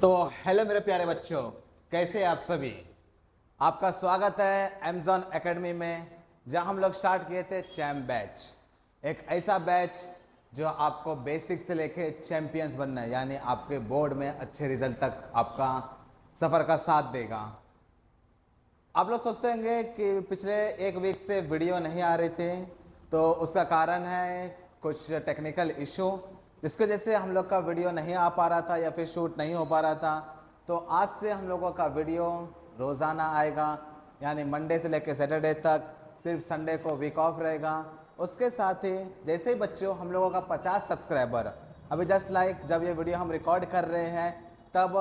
तो हेलो मेरे प्यारे बच्चों, कैसे हैं आप सभी। आपका स्वागत है अमेज़न एकेडमी में, जहां हम लोग स्टार्ट किए थे चैम्प बैच। एक ऐसा बैच जो आपको बेसिक से लेके चैंपियंस बनना है, यानी आपके बोर्ड में अच्छे रिजल्ट तक आपका सफ़र का साथ देगा। आप लोग सोचते होंगे कि पिछले एक वीक से वीडियो नहीं आ रहे थे, तो उसका कारण है कुछ टेक्निकल इशू, जिसके वजह से हम लोग का वीडियो नहीं आ पा रहा था या फिर शूट नहीं हो पा रहा था। तो आज से हम लोगों का वीडियो रोज़ाना आएगा, यानी मंडे से लेकर सैटरडे तक, सिर्फ संडे को वीक ऑफ रहेगा। उसके साथ ही जैसे ही बच्चों हम लोगों का 50 सब्सक्राइबर, अभी जस्ट लाइक जब ये वीडियो हम रिकॉर्ड कर रहे हैं तब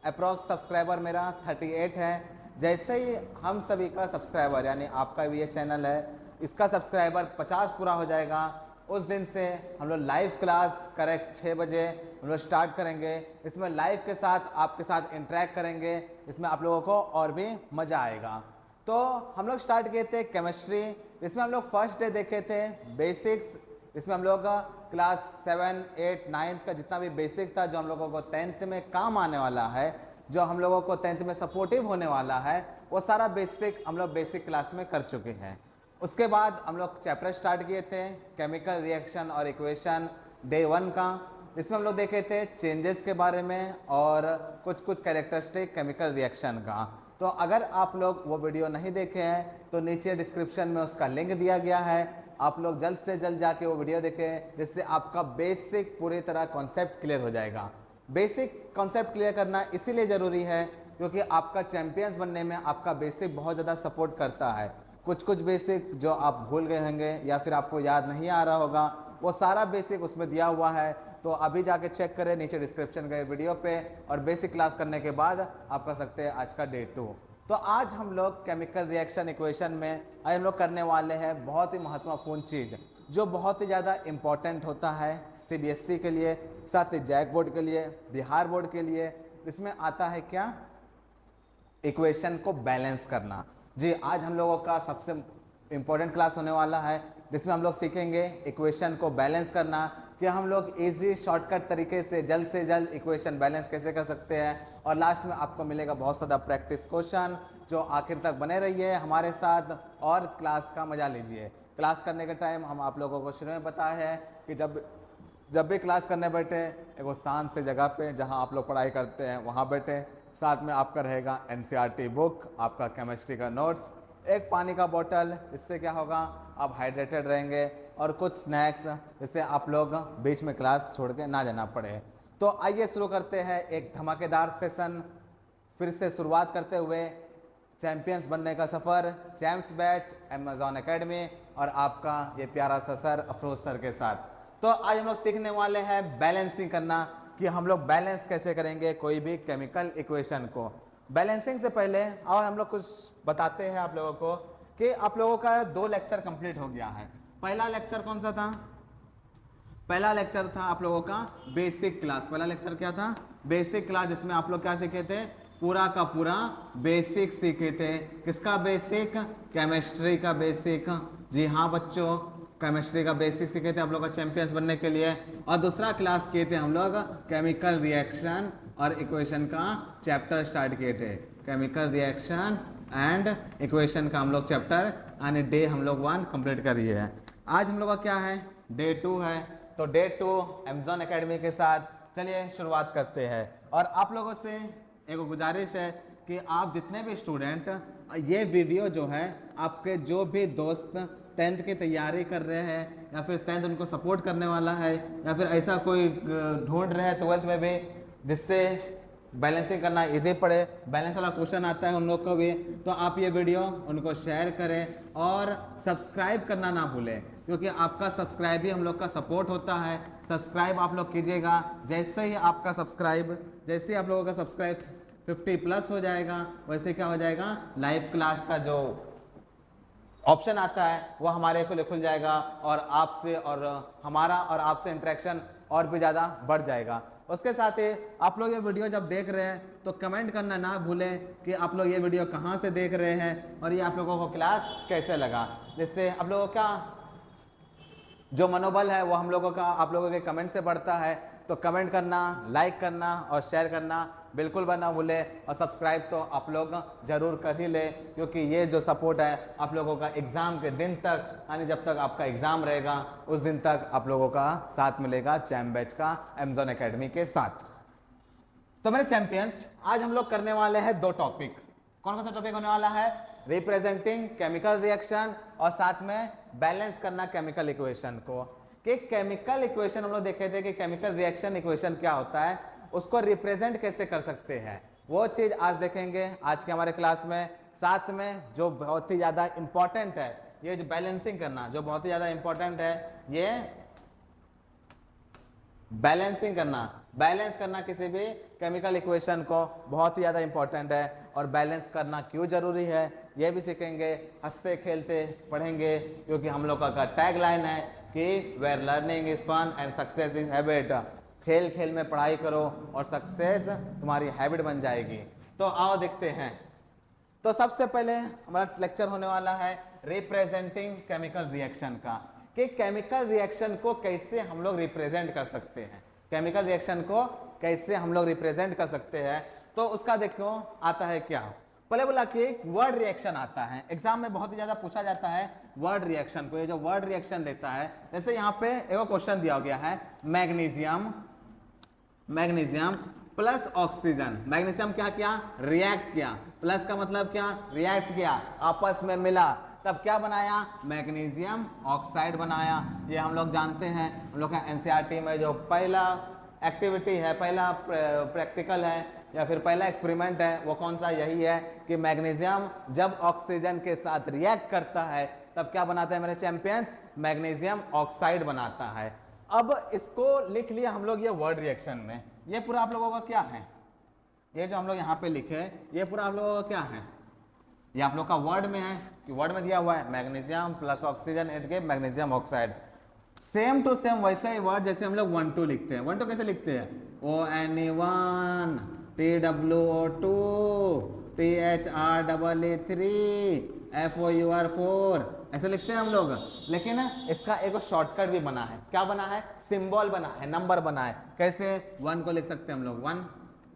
अप्रॉक्स सब्सक्राइबर मेरा 38 है। जैसे ही हम सभी का सब्सक्राइबर, यानी आपका भी ये चैनल है, इसका सब्सक्राइबर 50 पूरा हो जाएगा, उस दिन से हम लोग लाइव क्लास करेक्ट 6 बजे हम लोग स्टार्ट करेंगे। इसमें लाइव के साथ आपके साथ इंटरेक्ट करेंगे, इसमें आप लोगों को और भी मज़ा आएगा। तो हम लोग स्टार्ट किए थे केमिस्ट्री, इसमें हम लोग फर्स्ट डे देखे थे बेसिक्स। इसमें हम लोग का क्लास 7, 8, 9 का जितना भी बेसिक था, जो हम लोगों को 10th में काम आने वाला है, जो हम लोगों को 10th में सपोर्टिव होने वाला है, वो सारा बेसिक हम लोग बेसिक क्लास में कर चुके हैं। उसके बाद हम लोग चैप्टर स्टार्ट किए थे केमिकल रिएक्शन और इक्वेशन डे 1 का। इसमें हम लोग देखे थे चेंजेस के बारे में और कुछ कुछ कैरेक्टरिस्टिक केमिकल रिएक्शन का। तो अगर आप लोग वो वीडियो नहीं देखे हैं तो नीचे डिस्क्रिप्शन में उसका लिंक दिया गया है, आप लोग जल्द से जल्द जाके वो वीडियो देखें, जिससे आपका बेसिक पूरी तरह कॉन्सेप्ट क्लियर हो जाएगा। बेसिक कॉन्सेप्ट क्लियर करना इसीलिए ज़रूरी है क्योंकि आपका चैंपियंस बनने में आपका बेसिक बहुत ज़्यादा सपोर्ट करता है। कुछ कुछ बेसिक जो आप भूल गए होंगे या फिर आपको याद नहीं आ रहा होगा, वो सारा बेसिक उसमें दिया हुआ है। तो अभी जाके चेक करें नीचे डिस्क्रिप्शन गए वीडियो पे, और बेसिक क्लास करने के बाद आप कर सकते हैं आज का डे 2। तो आज हम लोग केमिकल रिएक्शन इक्वेशन में आज हम लोग करने वाले हैं बहुत ही महत्वपूर्ण चीज़, जो बहुत ही ज़्यादा इम्पॉर्टेंट होता है CBSE के लिए, साथ ही जैक बोर्ड के लिए, बिहार बोर्ड के लिए। इसमें आता है क्या, इक्वेशन को बैलेंस करना। जी, आज हम लोगों का सबसे इम्पोर्टेंट क्लास होने वाला है, जिसमें हम लोग सीखेंगे इक्वेशन को बैलेंस करना, कि हम लोग इजी शॉर्टकट तरीके से जल्द इक्वेशन बैलेंस कैसे कर सकते हैं। और लास्ट में आपको मिलेगा बहुत ज़्यादा प्रैक्टिस क्वेश्चन, जो आखिर तक बने रहिए हमारे साथ और क्लास का मजा लीजिए। क्लास करने के टाइम हम आप लोगों को शुरू में बताया है कि जब भी क्लास करने बैठे, एक शांत से जगह पे जहाँ आप लोग पढ़ाई करते हैं वहाँ बैठे, साथ में आपका रहेगा NCERT बुक, आपका केमिस्ट्री का नोट्स, एक पानी का बोतल। इससे क्या होगा, आप हाइड्रेटेड रहेंगे, और कुछ स्नैक्स, जिससे आप लोग बीच में क्लास छोड़ के ना जाना पड़े। तो आइए शुरू करते हैं एक धमाकेदार सेशन, फिर से शुरुआत करते हुए चैंपियंस बनने का सफ़र चैम्प्स बैच अमेज़न एकेडमी और आपका ये प्यारा सा सर अफरोज सर के साथ। तो आज हम लोग सीखने वाले हैं बैलेंसिंग करना, कि हम लोग बैलेंस कैसे करेंगे कोई भी केमिकल इक्वेशन को। बैलेंसिंग से पहले और हम लोग कुछ बताते हैं आप लोगों को, कि आप लोगों का 2 लेक्चर कंप्लीट हो गया है। पहला लेक्चर कौन सा था, पहला लेक्चर था आप लोगों का बेसिक क्लास। पहला लेक्चर क्या था, बेसिक क्लास, जिसमें आप लोग क्या सीखे थे, पूरा का पूरा बेसिक सीखे थे। किसका बेसिक, केमिस्ट्री का बेसिक। जी हाँ बच्चों, केमिस्ट्री का बेसिक सीखे थे आप लोग का चैंपियंस बनने के लिए। और दूसरा क्लास किए थे हम लोग केमिकल रिएक्शन और इक्वेशन का चैप्टर स्टार्ट किए थे। केमिकल रिएक्शन एंड इक्वेशन का हम लोग चैप्टर यानी डे हम लोग 1 कंप्लीट करिए हैं। आज हम लोग का क्या है, डे 2 है। तो डे 2 अमेज़न एकेडमी के साथ चलिए शुरुआत करते हैं। और आप लोगों से एक गुजारिश है कि आप जितने भी स्टूडेंट ये वीडियो जो है, आपके जो भी दोस्त 10th की तैयारी कर रहे हैं या फिर 10th उनको सपोर्ट करने वाला है, या फिर ऐसा कोई ढूंढ रहे हैं 12th में भी जिससे बैलेंसिंग करना इजी पड़े, बैलेंस वाला क्वेश्चन आता है उन लोग को भी, तो आप ये वीडियो उनको शेयर करें और सब्सक्राइब करना ना भूलें, क्योंकि आपका सब्सक्राइब ही हम लोग का सपोर्ट होता है। सब्सक्राइब आप लोग कीजिएगा, जैसे ही आप लोगों का सब्सक्राइब 50+ हो जाएगा, वैसे क्या हो जाएगा, लाइव क्लास का जो ऑप्शन आता है वो हमारे को खुल जाएगा, और आपसे और हमारा और आपसे इंटरेक्शन और भी ज़्यादा बढ़ जाएगा। उसके साथ ही आप लोग ये वीडियो जब देख रहे हैं तो कमेंट करना ना भूलें कि आप लोग ये वीडियो कहाँ से देख रहे हैं और ये आप लोगों को क्लास कैसे लगा, जिससे आप लोगों का जो मनोबल है वो हम लोगों का आप लोगों के कमेंट से बढ़ता है। तो कमेंट करना, लाइक करना और शेयर करना बिल्कुल बनना भूले, और सब्सक्राइब तो आप लोग जरूर कर ही ले, क्योंकि ये जो सपोर्ट है आप लोगों का एग्ज़ाम के दिन तक, यानी जब तक आपका एग्ज़ाम रहेगा उस दिन तक आप लोगों का साथ मिलेगा चैम्प बैच का एमेजॉन एकेडमी के साथ। तो मेरे चैंपियंस, आज हम लोग करने वाले हैं 2 टॉपिक। कौन कौन सा टॉपिक होने वाला है? रिप्रेजेंटिंग केमिकल रिएक्शन, और साथ में बैलेंस करना केमिकल इक्वेशन को। कि केमिकल इक्वेशन हम लोग देखे थे कि केमिकल रिएक्शन इक्वेशन क्या होता है, उसको रिप्रेजेंट कैसे कर सकते हैं, वो चीज़ आज देखेंगे आज के हमारे क्लास में। साथ में जो बहुत ही ज़्यादा इंपॉर्टेंट है, ये जो बैलेंसिंग करना जो बहुत ही ज़्यादा इंपॉर्टेंट है, ये बैलेंसिंग करना, बैलेंस करना किसी भी केमिकल इक्वेशन को बहुत ही ज़्यादा इंपॉर्टेंट है। और बैलेंस करना क्यों ज़रूरी है ये भी सीखेंगे, हंसते खेलते पढ़ेंगे, क्योंकि हम लोग का टैग लाइन है कि where learning is fun and success is habit. खेल खेल में पढ़ाई करो और सक्सेस तुम्हारी हैबिट बन जाएगी। तो आओ देखते हैं। तो सबसे पहले हमारा लेक्चर होने वाला है रिप्रेजेंटिंग केमिकल रिएक्शन का, कि केमिकल रिएक्शन को कैसे हम लोग रिप्रेजेंट कर सकते हैं, केमिकल रिएक्शन को कैसे हम लोग रिप्रेजेंट कर सकते हैं। तो उसका देखो आता है क्या, पहले बोला कि वर्ड रिएक्शन आता है, एग्जाम में बहुत ही ज्यादा पूछा जाता है वर्ड रिएक्शन को। ये जो वर्ड रिएक्शन देता है, जैसे यहाँ पे एक क्वेश्चन दिया गया है, मैग्नीशियम प्लस ऑक्सीजन। मैग्नीशियम क्या किया? रिएक्ट किया। प्लस का मतलब क्या? रिएक्ट किया, आपस में मिला, तब क्या बनाया? मैग्नीशियम ऑक्साइड बनाया। ये हम लोग जानते हैं, हम लोग का एनसीईआरटी में जो पहला एक्टिविटी है, पहला प्रैक्टिकल है या फिर पहला एक्सपेरिमेंट है, वो कौन सा? यही है कि मैग्नीशियम जब ऑक्सीजन के साथ रिएक्ट करता है तब क्या बनाता है मेरे चैंपियंस? मैग्नीशियम ऑक्साइड बनाता है। अब इसको लिख लिया हम लोग ये वर्ड रिएक्शन में। ये पूरा आप लोगों का क्या है? ये जो हम लोग यहाँ पे लिखे ये पूरा आप लोगों का क्या है? ये आप लोग का वर्ड में है, कि वर्ड में दिया हुआ है magnesium plus oxygen it give magnesium oxide. Same to same वैसा ही वर्ड जैसे हम लोग 1,2 लिखते हैं। 1,2 कैसे लिखते हैं? ONE1 TWO2 THREE3 FOUR4 ऐसे लिखते हैं हम लोग। लेकिन इसका एक शॉर्टकट भी बना है। क्या बना है? सिंबल बना है, नंबर बना है। कैसे? 1 को लिख सकते हैं हम लोग 1,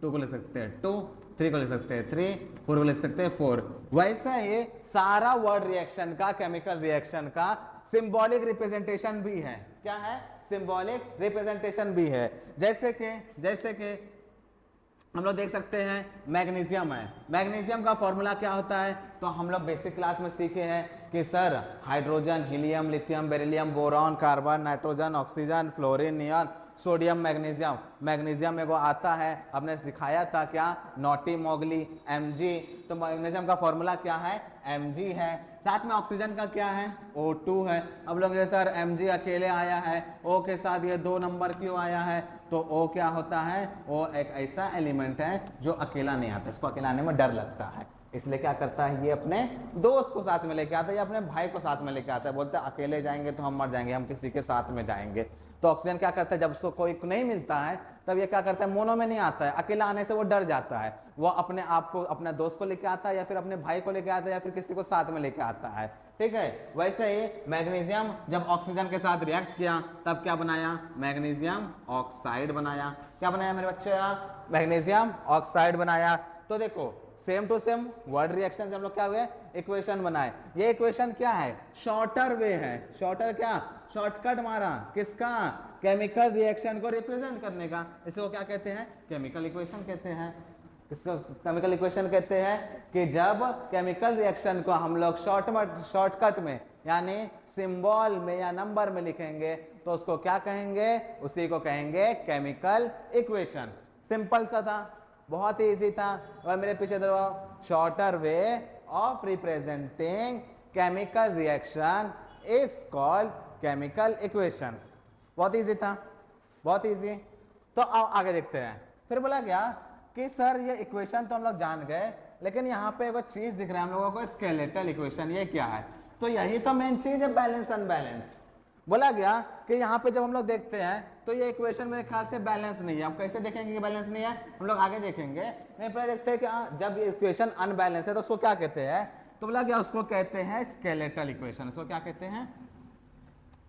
2 को लिख सकते हैं 2, 3 को लिख सकते हैं 3, 4 को लिख सकते हैं 4। वैसा ही सारा वर्ड रिएक्शन का, केमिकल रिएक्शन का सिंबॉलिक रिप्रेजेंटेशन भी है। क्या है? सिंबॉलिक रिप्रेजेंटेशन भी है। जैसे कि हम लोग देख सकते हैं मैग्नीशियम है। मैग्नीशियम का फॉर्मूला क्या होता है? तो हम लोग बेसिक क्लास में सीखे हैं कि sir hydrogen, helium, lithium, beryllium, boron, carbon, nitrogen, oxygen, fluorine, neon, sodium, magnesium. Magnesium में वो आता है, आपने सिखाया था क्या? Naughty Mowgli Mg। तो मैग्नीशियम का फॉर्मूला क्या है? Mg है। साथ में ऑक्सीजन का क्या है? O2 है। अब लोग ये सर Mg अकेले आया है, O के साथ ये 2 नंबर क्यों आया है? तो O क्या होता है? O एक ऐसा एलिमेंट है जो अकेला नहीं आता, इसको अकेला आने में डर लगता है, इसलिए क्या करता है? ये अपने दोस्त को साथ में लेके आता है या अपने भाई को साथ में लेके आता है। बोलता है अकेले जाएंगे तो हम मर जाएंगे, हम किसी के साथ में जाएंगे। तो ऑक्सीजन क्या करता है? जब उसको कोई नहीं मिलता है तब ये क्या करता है? मोनो में नहीं आता है, अकेला आने से वो डर जाता है। वो अपने आप को, अपने दोस्त को लेके आता है या फिर अपने भाई को लेके आता है या फिर किसी को साथ में लेके आता है। ठीक है, वैसे ही मैग्नीशियम जब ऑक्सीजन के साथ रिएक्ट किया तब क्या बनाया? मैग्नीशियम ऑक्साइड बनाया। क्या बनाया मेरे बच्चे? मैग्नीशियम ऑक्साइड बनाया। तो देखो same to same word reaction से हम लोग क्या हुए? इक्वेशन बनाए। ये इक्वेशन क्या है? शॉर्टर वे है। शॉर्टर क्या? शॉर्टकट मारा किसका? केमिकल रिएक्शन को रिप्रेजेंट करने का। इसको क्या कहते हैं? केमिकल इक्वेशन कहते हैं। इसको केमिकल इक्वेशन कहते हैं कि जब केमिकल रिएक्शन को हम लोग शॉर्टकट में यानी सिंबल में या नंबर में लिखेंगे तो उसको क्या कहेंगे? उसी को कहेंगे केमिकल इक्वेशन। सिंपल सा था, बहुत ही इजी था। और मेरे पीछे दरवाओ, shorter way of representing chemical reaction is called chemical equation. बहुत इजी था, बहुत इजी। तो आओ आगे देखते हैं। फिर बोला गया कि सर ये इक्वेशन तो हम लोग जान गए, लेकिन यहाँ पे एक चीज दिख रहा है हम लोगों को, स्केलेटल इक्वेशन। ये क्या है? तो यही तो मेन चीज है, बैलेंस अनबैलेंस। बोला गया कि यहाँ पे जब हम लोग देखते हैं तो ये इक्वेशन मेरे ख्याल से बैलेंस नहीं है। आप कैसे देखेंगे कि बैलेंस नहीं है? हम लोग आगे देखेंगे। नहीं, पहले देखते हैं कि जब ये इक्वेशन अनबैलेंस है तो उसको क्या कहते हैं? तो बोला गया उसको कहते हैं स्केलेटल इक्वेशन। इसको क्या कहते हैं?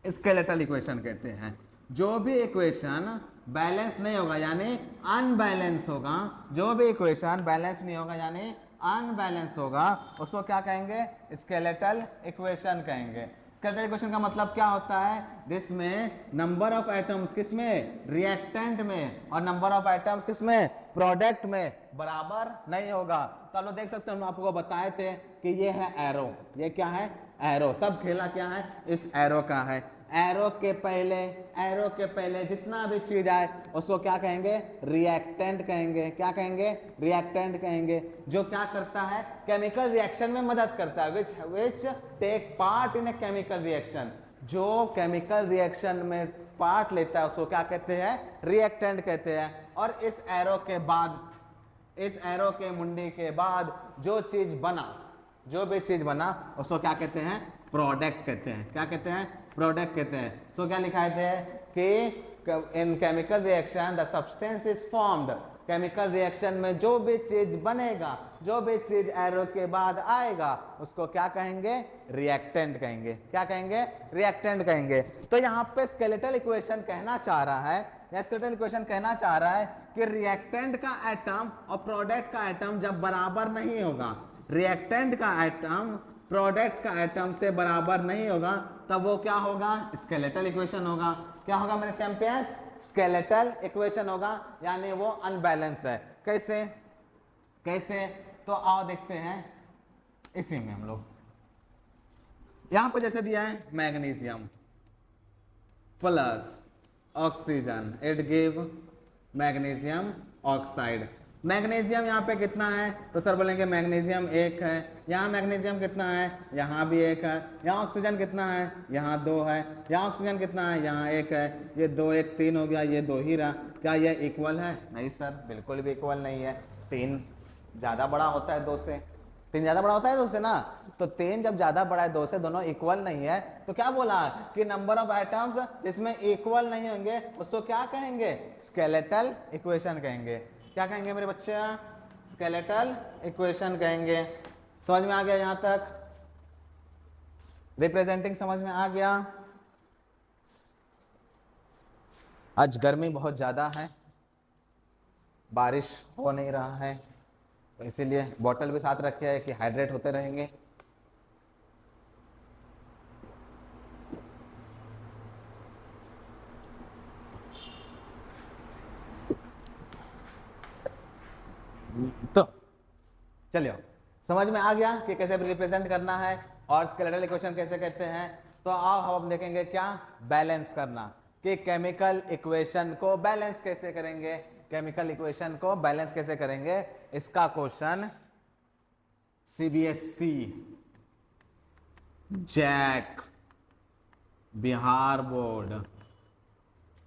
स्केलेटल इक्वेशन कहते हैं। जो भी इक्वेशन बैलेंस नहीं होगा यानी अनबैलेंस होगा, जो भी इक्वेशन बैलेंस नहीं होगा यानी अनबैलेंस होगा, उसको क्या कहेंगे? स्केलेटल इक्वेशन कहेंगे। स्केलेटल इक्वेशन का मतलब क्या होता है? जिसमें नंबर ऑफ एटम्स किसमें? रिएक्टेंट में, और नंबर ऑफ एटम्स किसमें? प्रोडक्ट में बराबर नहीं होगा। तो आप लोग देख सकते हैं, हम आपको बताए थे कि ये है एरो, ये क्या है? एरो। सब खेला क्या है? इस एरो का है। एरो के पहले जितना भी चीज आए उसको क्या कहेंगे? रिएक्टेंट कहेंगे। क्या कहेंगे? रिएक्टेंट कहेंगे। जो क्या करता है? केमिकल रिएक्शन में मदद करता है, which take part in a chemical reaction. जो केमिकल रिएक्शन में पार्ट लेता है उसको क्या कहते हैं? रिएक्टेंट कहते हैं। और इस एरो के बाद, इस एरो के मुंडी के बाद जो चीज बना, जो भी चीज बना उसको क्या कहते हैं? प्रोडक्ट कहते हैं। क्या कहते हैं? प्रोडक्ट कहते हैं। सो क्या लिखा है कि इन chemical reaction the substance is formed. Chemical reaction में जो भी चीज बनेगा, जो भी चीज एरो के बाद आएगा उसको क्या कहेंगे? रिएक्टेंट कहेंगे। क्या कहेंगे? रिएक्टेंट कहेंगे। तो यहाँ पे स्केलेटल इक्वेशन कहना चाह रहा है, या स्केलेटल इक्वेशन कहना चाह रहा है कि रिएक्टेंट का एटम और प्रोडक्ट का एटम जब बराबर नहीं होगा, रिएक्टेंट का एटम प्रोडक्ट का एटम से बराबर नहीं होगा, तब वो क्या होगा? स्केलेटल इक्वेशन होगा। क्या होगा मेरे चैंपियंस? स्केलेटल इक्वेशन होगा, यानी वो अनबैलेंस है। कैसे? कैसे? तो आओ देखते हैं। इसी में हम लोग यहां पर जैसे दिया है magnesium plus oxygen, it give magnesium oxide. Magnesium यहाँ पे कितना है? तो सर बोलेंगे मैग्नीशियम 1 है। यहाँ मैग्नीशियम कितना है? यहाँ भी 1 है। यहाँ ऑक्सीजन कितना है? यहाँ 2 है। यहाँ ऑक्सीजन कितना है? यहाँ 1 है। ये 2 1 3 हो गया, ये 2 ही रहा। क्या ये इक्वल है? नहीं सर, बिल्कुल भी इक्वल नहीं है। 3 ज़्यादा बड़ा होता है 2 से। 3 ज़्यादा बड़ा होता है 2 से ना, तो 3 जब ज़्यादा बड़ा है 2 से, दोनों इक्वल नहीं है, तो क्या बोला कि नंबर ऑफ एटम्स जिसमें इक्वल नहीं होंगे उसको क्या कहेंगे? स्केलेटल इक्वेशन कहेंगे। क्या कहेंगे मेरे बच्चे? स्केलेटल इक्वेशन कहेंगे। समझ में आ गया? यहां तक रिप्रेजेंटिंग समझ में आ गया? आज गर्मी बहुत ज्यादा है, बारिश हो नहीं रहा है, तो इसीलिए बॉटल भी साथ रखे है कि हाइड्रेट होते रहेंगे। तो चलिए, समझ में आ गया कि कैसे रिप्रेजेंट करना है और स्केलेटल इक्वेशन कैसे कहते हैं। तो आओ हम देखेंगे क्या? बैलेंस करना, कि केमिकल इक्वेशन को बैलेंस कैसे करेंगे। केमिकल इक्वेशन को बैलेंस कैसे करेंगे, इसका question CBSE, JAC, Bihar board,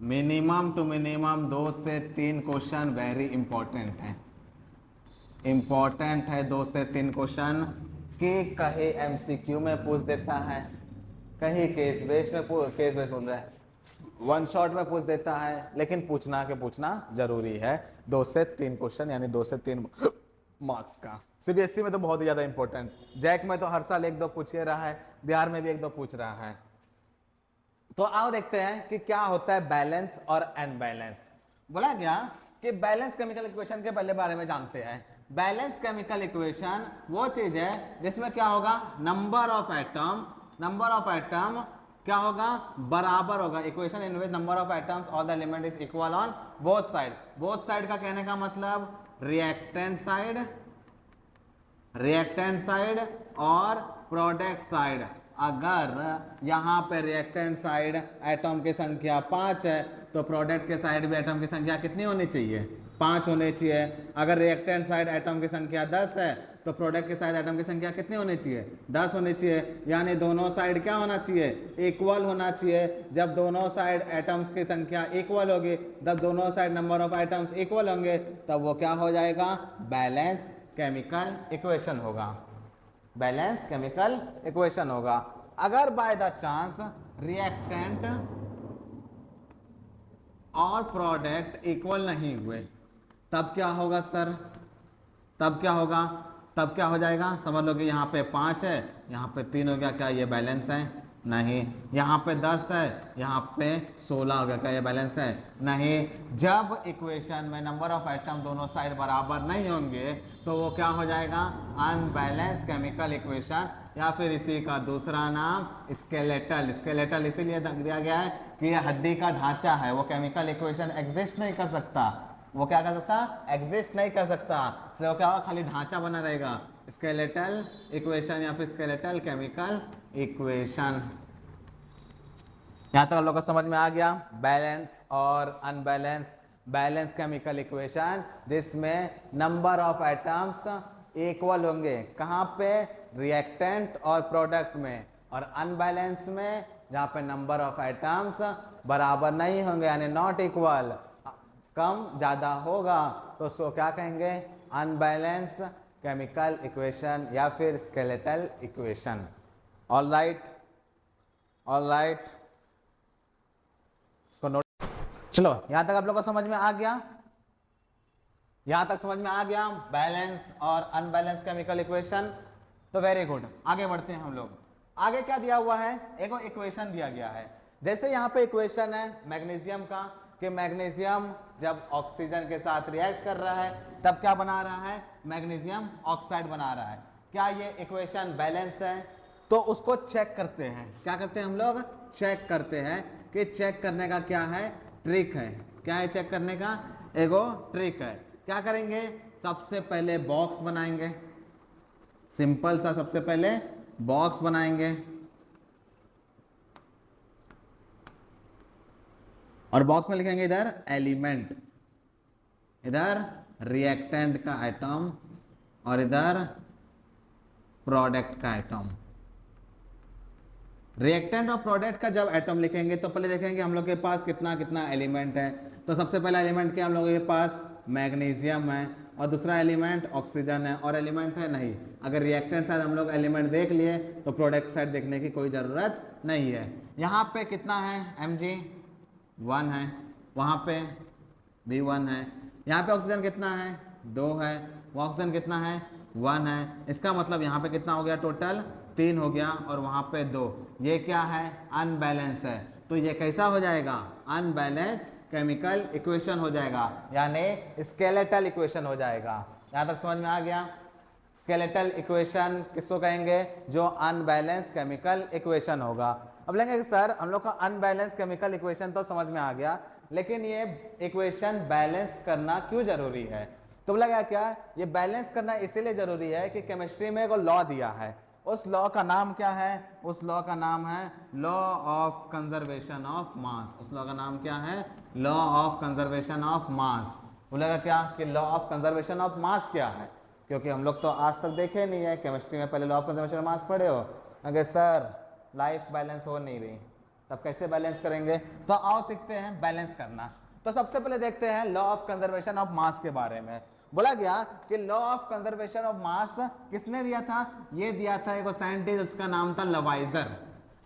minimum two minimum 2 से 3 क्वेश्चन वेरी इंपॉर्टेंट है। इंपॉर्टेंट है 2 से 3 क्वेश्चन, कि कहीं एमसीक्यू में पूछ देता है, कहीं केस बेस में केस बेस बोल रहा है, वन शॉट में पूछ देता है, लेकिन पूछना के पूछना जरूरी है। 2 से 3 क्वेश्चन यानी 2 से 3 मार्क्स का। सीबीएसई में तो बहुत ही ज्यादा इंपॉर्टेंट, जैक में तो हर साल 1-2 पूछ ही रहा है, बिहार में भी 1-2 पूछ रहा है। तो आओ देखते हैं कि क्या होता है बैलेंस और अनबैलेंस। बोला गया कि बैलेंस केमिकल इक्वेशन के पहले बारे में जानते हैं। बैलेंस केमिकल इक्वेशन वो चीज है जिसमें क्या होगा? नंबर ऑफ एटम क्या होगा? बराबर होगा। Equation in which number of atoms all the element is equal on both side. Both side का कहने का मतलब रिएक्टेंट साइड और प्रोडक्ट साइड। अगर यहाँ पे रिएक्टेंट साइड एटम की संख्या 5 है, तो प्रोडक्ट के साइड भी एटम की संख्या कितनी होनी चाहिए? 5 होनी चाहिए। अगर रिएक्टेंट साइड एटम की संख्या 10 है, तो प्रोडक्ट के साइड एटम की संख्या कितनी होनी चाहिए? 10 होनी चाहिए। यानी दोनों साइड क्या होना चाहिए? इक्वल होना चाहिए। जब दोनों साइड एटम्स की संख्या इक्वल होगी, जब दोनों side number of atoms equal होंगे, तब वो क्या हो जाएगा? बैलेंस केमिकल इक्वेशन होगा। बैलेंस केमिकल इक्वेशन होगा। अगर बाय द चांस रिएक्टेंट और प्रोडक्ट इक्वल नहीं हुए, तब क्या होगा सर? तब क्या होगा? तब क्या हो जाएगा? समझ लो कि यहाँ पे 5 है, यहाँ पे 3 हो गया। क्या ये बैलेंस है? नहीं। यहाँ पे 10 है, यहाँ पे 16 हो गया, क्या ये बैलेंस है? नहीं। जब इक्वेशन में नंबर ऑफ एटम दोनों साइड बराबर नहीं होंगे तो वो क्या हो जाएगा? अनबैलेंस केमिकल इक्वेशन, या फिर इसी का दूसरा नाम स्केलेटल। स्केलेटल इसीलिए दिया गया है कि ये हड्डी का ढांचा है, वो केमिकल इक्वेशन एग्जिस्ट नहीं कर सकता। वो क्या कर सकता? एग्जिस्ट नहीं कर सकता, इसलिए वो क्या होगा? खाली ढांचा बना रहेगा। स्केलेटल इक्वेशन या फिर स्केलेटल केमिकल इक्वेशन। यहां तक आप लोग को समझ में आ गया? बैलेंस और अनबैलेंस। बैलेंस केमिकल इक्वेशन जिसमें नंबर ऑफ एटम्स इक्वल होंगे, कहाँ पे? रिएक्टेंट और प्रोडक्ट में। और अनबैलेंस में जहाँ पे नंबर ऑफ एटम्स बराबर नहीं होंगे, यानी नॉट इक्वल, कम ज़्यादा होगा, तो उसको क्या कहेंगे? अनबैलेंस केमिकल इक्वेशन या फिर skeletal equation. All right, all right, इसको नोट। चलो यहां तक आप लोग को समझ में आ गया? यहां तक समझ में आ गया बैलेंस और अनबैलेंस केमिकल इक्वेशन? तो वेरी गुड, आगे बढ़ते हैं हम लोग। आगे क्या दिया हुआ है? एक इक्वेशन दिया गया है। जैसे यहाँ पे इक्वेशन है मैग्नीशियम का, कि मैग्नीशियम जब ऑक्सीजन के साथ रिएक्ट कर रहा है तब क्या बना रहा है? मैग्नीशियम ऑक्साइड बना रहा है। क्या ये इक्वेशन बैलेंस है? तो उसको चेक करते हैं। क्या करते हैं हम लोग? चेक करते हैं। कि चेक करने का क्या है? ट्रिक है। क्या है चेक करने का? एगो ट्रिक है। क्या करेंगे? सबसे पहले बॉक्स बनाएंगे, सिंपल सा सबसे पहले बॉक्स बनाएंगे, और बॉक्स में लिखेंगे इधर एलिमेंट, इधर रिएक्टेंट का एटम और इधर प्रोडक्ट का एटम। रिएक्टेंट और प्रोडक्ट का जब एटम लिखेंगे तो पहले देखेंगे हम लोग के पास कितना कितना एलिमेंट है। तो सबसे पहला एलिमेंट क्या हम लोगों के पास? मैग्नीशियम है, और दूसरा एलिमेंट ऑक्सीजन है, और एलिमेंट है नहीं। अगर रिएक्टेंट साइड हम लोग एलिमेंट देख लिए तो प्रोडक्ट साइड देखने की कोई ज़रूरत नहीं है। यहाँ पे कितना है? Mg 1 है, वहाँ पे भी 1 है। यहाँ पे ऑक्सीजन कितना है? 2 है, वो ऑक्सीजन कितना है? 1 है। इसका मतलब यहाँ पे कितना हो गया? टोटल 3 हो गया, और वहाँ पे 2। ये क्या है? अनबैलेंस है। तो ये कैसा हो जाएगा? अनबैलेंस केमिकल इक्वेशन हो जाएगा, यानी स्केलेटल इक्वेशन हो जाएगा। यहाँ तक समझ में आ गया? स्केलेटल इक्वेशन किसको कहेंगे? जो अनबैलेंस केमिकल इक्वेशन होगा। अब लेंगे सर हम लोग का अनबैलेंस केमिकल इक्वेशन तो समझ में आ गया, लेकिन ये इक्वेशन बैलेंस करना क्यों जरूरी है? तो बोला गया क्या? ये बैलेंस करना इसीलिए जरूरी है कि केमिस्ट्री में एक लॉ दिया है। उस लॉ का नाम क्या है? उस लॉ का नाम है law of conservation of mass. उस लॉ का नाम क्या है? Law of conservation of mass. बोलेगा क्या कि law of conservation of mass क्या है? क्योंकि हम लोग तो आज तक देखे नहीं है केमिस्ट्री में। पहले law of conservation of mass पढ़े हो? अगर सर लाइफ बैलेंस हो नहीं रही, तब कैसे बैलेंस करेंगे? तो आओ सीखते हैं बैलेंस करना। तो सबसे पहले देखते हैं law of conservation of mass के बारे में। बोला गया कि law of conservation of mass किसने दिया था? ये दिया था एक साइंटिस्ट, उसका नाम था लवाइजर।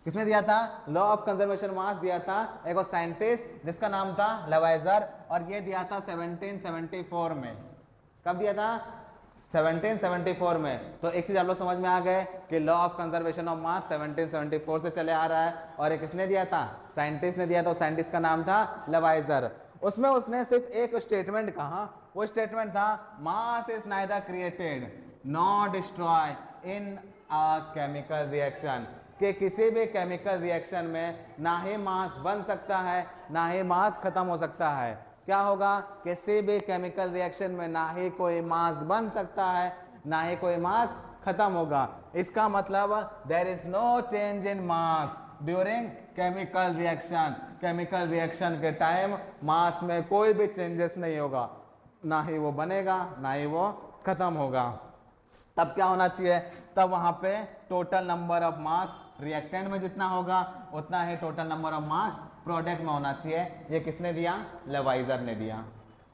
किसने दिया था? लॉ ऑफ कंजर्वेशन मास दिया था एक साइंटिस्ट जिसका नाम था लवाइजर, और ये दिया था 1774 में। कब दिया था? 1774 में। तो एक चीज आप लोग समझ में आ गए कि law of conservation of mass 1774 से चले आ रहा है, और ये किसने दिया था? साइंटिस्ट ने दिया था। साइंटिस्ट का नाम था लवाइजर। उसमें उसने सिर्फ एक स्टेटमेंट कहा, वो स्टेटमेंट था mass is neither created nor destroy in a chemical reaction, कि किसी भी केमिकल रिएक्शन में ना ही मास बन सकता है ना ही मास खत्म हो सकता है। क्या होगा? किसी भी केमिकल रिएक्शन में ना ही कोई मास बन सकता है ना ही कोई मास खत्म होगा। इसका मतलब there is no change in mass during chemical reaction. Chemical reaction के टाइम मास में कोई भी चेंजेस नहीं होगा, ना ही वो बनेगा ना ही वो खत्म होगा। तब क्या होना चाहिए? तब वहां पे total number of mass reactant में जितना होगा उतना ही total number of mass product में होना चाहिए। ये किसने दिया? लवाइजर ने दिया।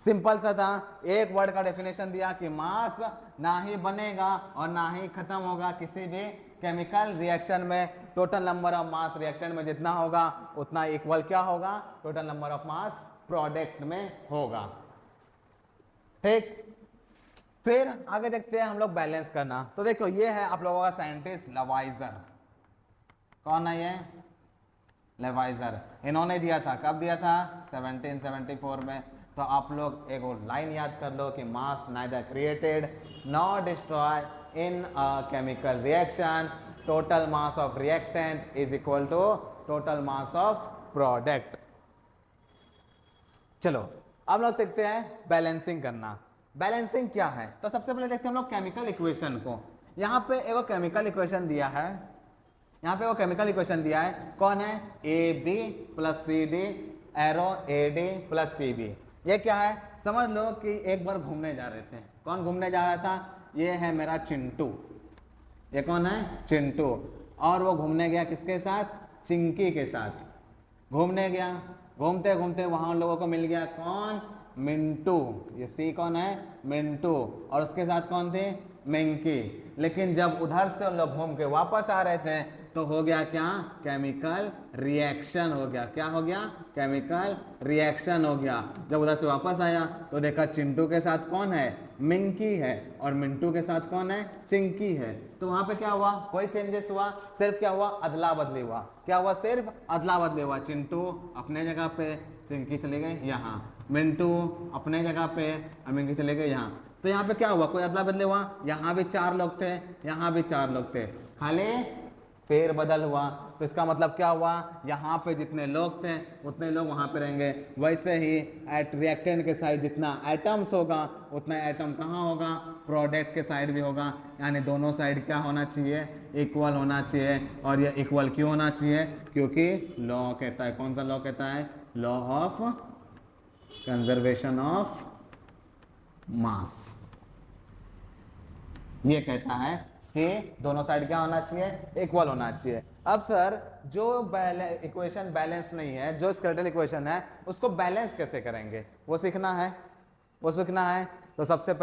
सिंपल सा था, एक वर्ड का डेफिनेशन दिया कि मास ना ही बनेगा और ना ही खत्म होगा किसी भी केमिकल रिएक्शन में। Total number of mass reactant में जितना होगा उतना इक्वल क्या होगा? Total number of mass product में होगा। ठीक, फिर आगे देखते हैं हम लोग बैलेंस करना। तो देखो ये है आप लोगों का साइंटिस्ट लवाइजर। कौन है ये? लेवाइजर, इन्होंने दिया था, कब दिया था? 1774 में। तो आप लोग एक और लाइन याद कर लो कि mass neither created nor destroy in a chemical reaction, total mass of reactant is equal to total mass of product. चलो अब लोग सीखते हैं बैलेंसिंग करना। बैलेंसिंग क्या है? तो सबसे पहले देखते हैं हम लोग केमिकल इक्वेशन को। यहाँ पे एक केमिकल इक्वेशन दिया है, यहाँ पे वो केमिकल इक्वेशन दिया है, कौन है? A B plus C D arrow A D plus C B. ये क्या है? समझ लो कि एक बार घूमने जा रहे थे। कौन घूमने जा रहा था? ये है मेरा चिंटू। ये कौन है? चिंटू। और वो घूमने गया किसके साथ? चिंकी के साथ घूमने गया। घूमते घूमते वहां उन लोगों को मिल गया कौन? मिंटू। ये सी कौन है? मिंटू। और उसके साथ कौन थे? मिंकी। लेकिन जब उधर से उन लोग घूम के वापस आ रहे थे तो हो गया क्या? केमिकल रिएक्शन हो गया। क्या हो गया? केमिकल रिएक्शन हो गया। जब उधर से वापस आया तो देखा चिंटू के साथ कौन है? मिंकी है। और मिंटू के साथ कौन है? चिंकी है। तो वहां पे क्या हुआ? कोई चेंजेस हुआ? सिर्फ क्या हुआ? अदला बदली हुआ। क्या हुआ? सिर्फ अदला बदली हुआ। चिंटू अपने जगह पे, चिंकी चले गए यहाँ। मिंटू अपने जगह पे और मिंकी चले गए यहाँ। तो यहाँ पे क्या हुआ? कोई अदला बदली हुआ। यहाँ भी 4 लोग थे, यहाँ भी 4 लोग थे, खाली फेर बदल हुआ। तो इसका मतलब क्या हुआ? यहाँ पे जितने लोग थे उतने लोग वहाँ पे रहेंगे। वैसे ही एट रिएक्टेंट के साइड जितना एटम्स होगा उतना एटम कहाँ होगा? प्रोडक्ट के साइड भी होगा। यानी दोनों साइड क्या होना चाहिए? इक्वल होना चाहिए। और ये इक्वल क्यों होना चाहिए? क्योंकि लॉ कहता है, कौन सा लॉ कहता है? Law of conservation of mass. ये कहता है कि दोनों साइड क्या होना चाहिए? इक्वल होना चाहिए। अब सर जो इक्वेशन बैलेंस नहीं है, जो स्केलेटल इक्वेशन है, उसको बैलेंस कैसे करेंगे? वो सीखना है, वो सीखना है। तो सबसे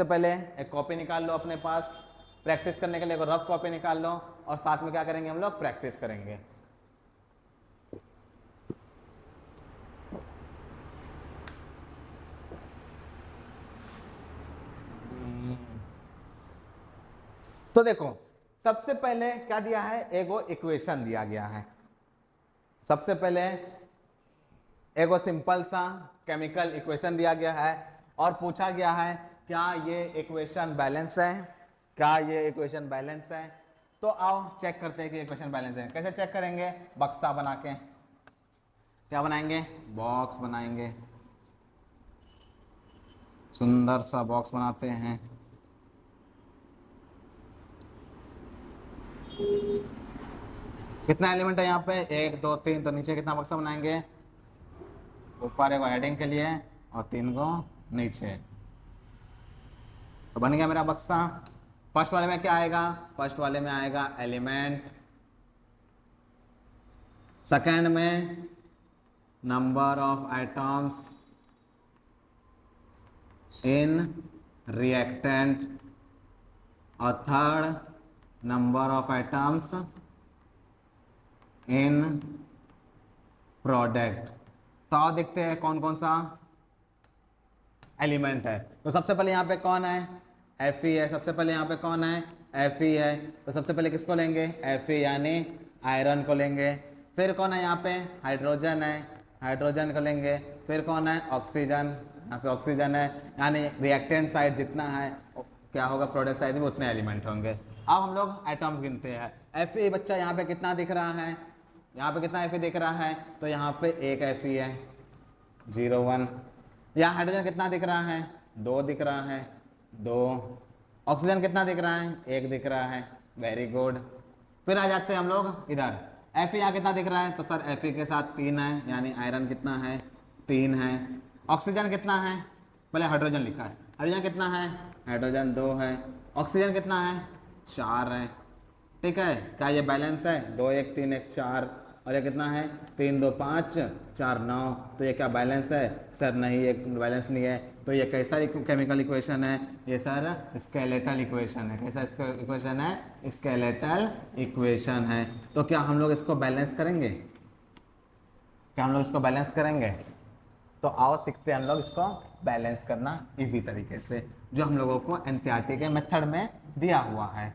पहले एक कॉपी निकाल लो अपने पास। प्रैक्टिस करने के लिए एक रफ कॉपी निकाल लो और साथ में क्या करेंगे हम लोग? प्रैक्टिस करेंगे। तो देखो सबसे पहले क्या दिया है? एगो इक्वेशन दिया गया है। सबसे पहले एगो सिंपल सा केमिकल इक्वेशन दिया गया है और पूछा गया है क्या ये इक्वेशन बैलेंस है? क्या ये इक्वेशन बैलेंस है? तो आओ चेक करते हैं कि इक्वेशन बैलेंस है। कैसे चेक करेंगे? बक्सा बना के। क्या बनाएंगे? बॉक्स बनाएंगे। सुंदर सा बॉक्स बनाते हैं। कितना एलिमेंट है यहाँ पे? 1 2 3। तो नीचे कितना बक्सा बनाएंगे? ऊपर एक हेडिंग के लिए और 3 को नीचे। तो बन गया मेरा बक्सा। फर्स्ट वाले में क्या आएगा? फर्स्ट वाले में आएगा एलिमेंट। सेकंड में number of atoms in reactant और third number of atoms in product. तो आओ देखते हैं कौन कौन सा एलिमेंट है। तो सबसे पहले यहाँ पे कौन है? Fe है। सबसे पहले यहाँ पे कौन है? Fe है। तो सबसे पहले किसको लेंगे? Fe यानी आयरन को लेंगे। फिर कौन है यहाँ पे? हाइड्रोजन है, हाइड्रोजन को लेंगे। फिर कौन है? ऑक्सीजन। यहाँ पे ऑक्सीजन है। यानी रिएक्टेंट साइड जितना है क्या होगा? प्रोडक्ट साइड में उतने एलिमेंट होंगे। अब हम लोग एटम्स गिनते हैं। Fe बच्चा यहाँ पे कितना दिख रहा है? यहाँ पे कितना Fe दिख रहा है? तो यहाँ पे एक Fe है, 0 1। यहाँ हाइड्रोजन कितना दिख रहा है? 2 दिख रहा है, 2। ऑक्सीजन कितना दिख रहा है? 1 दिख रहा है, वेरी गुड। फिर आ जाते हैं हम लोग इधर। Fe यहाँ कितना दिख रहा है? तो सर Fe के साथ 3 है, यानी आयरन कितना है? 3 है। ऑक्सीजन कितना है? पहले हाइड्रोजन लिखा है। हाइड्रोजन कितना है? हाइड्रोजन 2 है। ऑक्सीजन कितना है? 4 है। ठीक है, क्या ये बैलेंस है? 2 1 3 1 4। और ये कितना है? 3 2 5 4 9। तो ये क्या बैलेंस है? सर नहीं, ये बैलेंस नहीं है। तो ये कैसा केमिकल इक्वेशन है? ये सर स्केलेटल इक्वेशन है। कैसा इक्वेशन है? स्केलेटल इक्वेशन है। तो क्या हम लोग इसको बैलेंस करेंगे? क्या हम लोग इसको बैलेंस करेंगे? तो आओ सीखते हैं हम लोग इसको बैलेंस करना इजी तरीके से, जो हम लोगों को एनसीईआरटी के मेथड में दिया हुआ है।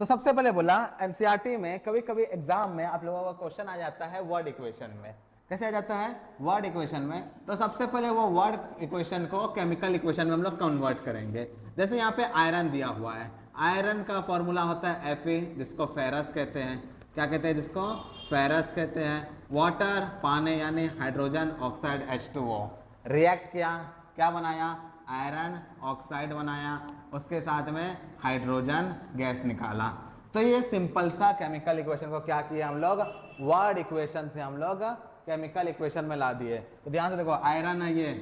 तो सबसे पहले बोला एनसीईआरटी में कभी कभी एग्जाम में आप लोगों का क्वेश्चन आ जाता है वर्ड इक्वेशन में। कैसे आ जाता है? वर्ड इक्वेशन में। तो सबसे पहले वो वर्ड इक्वेशन को केमिकल इक्वेशन में हम लोग कन्वर्ट करेंगे। जैसे यहाँ पे आयरन दिया हुआ है, आयरन का फॉर्मूला होता है Fe, जिसको फेरस कहते हैं। क्या कहते हैं? जिसको फेरस कहते हैं। वाटर, पानी यानी हाइड्रोजन ऑक्साइड H2O, रिएक्ट किया, क्या बनाया? आयरन ऑक्साइड बनाया, उसके साथ में हाइड्रोजन गैस निकाला। तो ये सिंपल सा केमिकल इक्वेशन को क्या किया हम लोग? वर्ड इक्वेशन से हम लोग केमिकल इक्वेशन में ला दिए। तो ध्यान से देखो, आयरन है ये,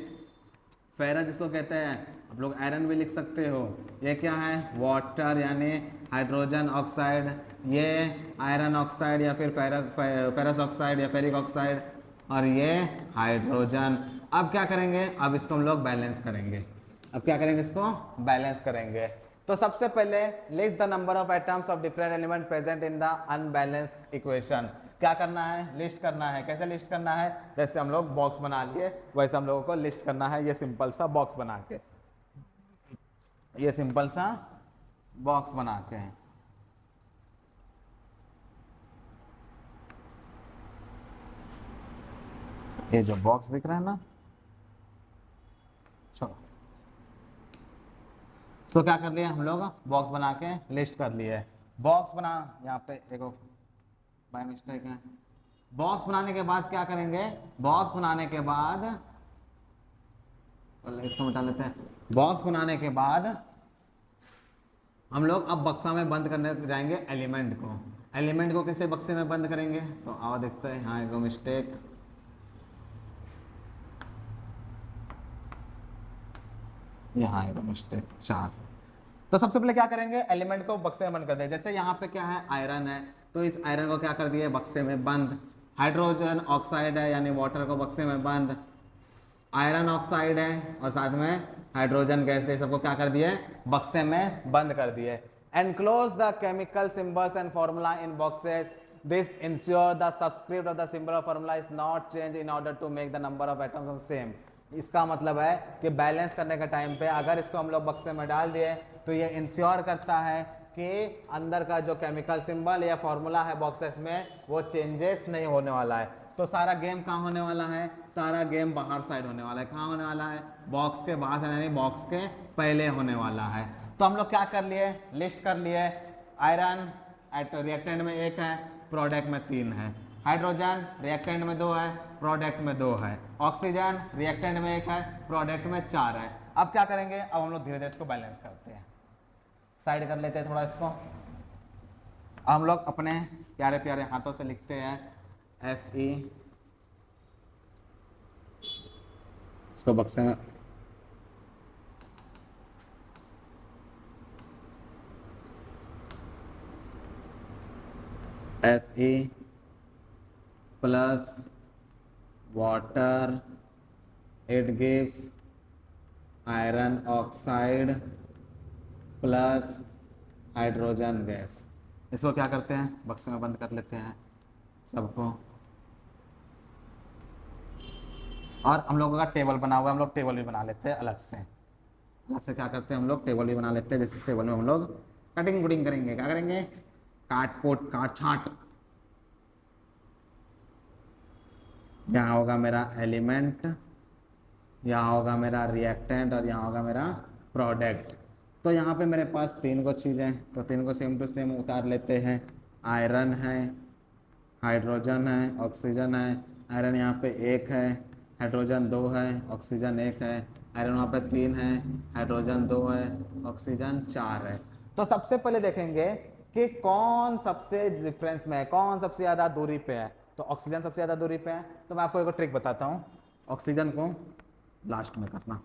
फेरस जिसको कहते हैं, आप लोग आयरन भी लिख सकते हो। ये क्या है? वाटर यानी हाइड्रोजन ऑक्साइड, ये आयरन ऑक्साइड या फिर फेरस ऑक्साइड या फेरिक ऑक्साइड, और ये हाइड्रोजन। अब क्या करेंगे? अब इसको हम लोग बैलेंस करेंगे। अब क्या करेंगे? इसको बैलेंस करेंगे। तो सबसे पहले list the number of atoms of different element present in the unbalanced equation. क्या करना है? लिस्ट करना है। कैसे लिस्ट करना है? जैसे हम लोग बॉक्स बना लिए वैसे हम लोगों को लिस्ट करना है। ये सिंपल सा बॉक्स बना के, ये सिंपल सा बॉक्स बना के, ये जो बॉक्स दिख रहा है ना, चलो इसको क्या कर लिया हम लोग? बॉक्स बना के लिस्ट कर लिए। बॉक्स बना, यहाँ पे देखो बाय मिस्टेक है। बॉक्स बनाने के बाद क्या करेंगे? बॉक्स बनाने के बाद इसको मिटा लेते हैं। बॉक्स बनाने के बाद हम लोग अब बक्सा में बंद करने जाएंगे एलिमेंट को। एलिमेंट को कैसे बक्से में बंद करेंगे? तो आओ देखते हैं। यहाँ एक मिस्टेक, यहाँ एक मिस्टेक 4। तो सबसे पहले क्या करेंगे? एलिमेंट को बक्से में बंद कर दें। जैसे यहाँ पे क्या है? आयरन है, तो इस आयरन को क्या कर दिए? बक्से में बंद। हाइड्रोजन ऑक्साइड है यानी वाटर को बक्से में बंद। आयरन ऑक्साइड है और साथ में हाइड्रोजन गैस है, सबको क्या कर दिए? बक्से में बंद कर दिए। Enclose the chemical symbols and formula in boxes. This ensure the subscript of the symbol of formula is not change in order to make the number of atoms same. इसका मतलब है कि बैलेंस करने के टाइम पे अगर इसको हम लोग बक्से में डाल दिए तो ये इंश्योर करता है कि अंदर का जो केमिकल सिंबल या फॉर्मूला है बॉक्सेस में वो चेंजेस नहीं होने वाला है। तो सारा गेम कहाँ होने वाला है? सारा गेम बाहर साइड होने वाला है। कहाँ होने वाला है? बॉक्स के बाहर साइड यानी बॉक्स के पहले होने वाला है। तो हम लोग क्या कर लिए? लिस्ट कर लिए। आयरन रिएक्टेंट में 1 है, प्रोडक्ट में 3 है। हाइड्रोजन रिएक्टेंट में 2 है, प्रोडक्ट में 2 है। ऑक्सीजन रिएक्टेंट में 1 है, प्रोडक्ट में 4 है। अब क्या करेंगे? अब हम लोग धीरे धीरे इसको बैलेंस करते हैं। साइड कर लेते हैं थोड़ा इसको। अब हम लोग अपने प्यारे प्यारे हाथों से लिखते हैं Fe, इसको बक्से में Fe plus water, it gives iron oxide plus hydrogen gas. इसको क्या करते हैं? बक्से में बंद कर लेते हैं सबको। और हम लोगों का टेबल बना हुआ है, हम लोग टेबल भी बना लेते हैं अलग से। अलग से क्या करते हैं? हम लोग टेबल भी बना लेते हैं। जैसे टेबल में हम लोग कटिंग कुटिंग करेंगे। क्या करेंगे? काट पोट काट छाट। यहाँ होगा मेरा एलिमेंट, यहाँ होगा मेरा रिएक्टेंट और यहाँ होगा मेरा प्रोडक्ट। तो यहाँ पे मेरे पास 3 को चीज़ें, तो 3 को सेम टू सेम उतार लेते हैं। आयरन है, हाइड्रोजन है, ऑक्सीजन है। आयरन यहाँ पे 1 है, हाइड्रोजन 2 है, ऑक्सीजन 1 है। आयरन वहाँ पे 3 है, हाइड्रोजन 2 है, ऑक्सीजन 4 है। तो सबसे पहले देखेंगे कि कौन सबसे डिफरेंस में है, कौन सबसे ज़्यादा दूरी पे है। तो ऑक्सीजन सबसे ज़्यादा दूरी पे है। तो मैं आपको एक ट्रिक बताता हूँ। ऑक्सीजन को लास्ट में करना,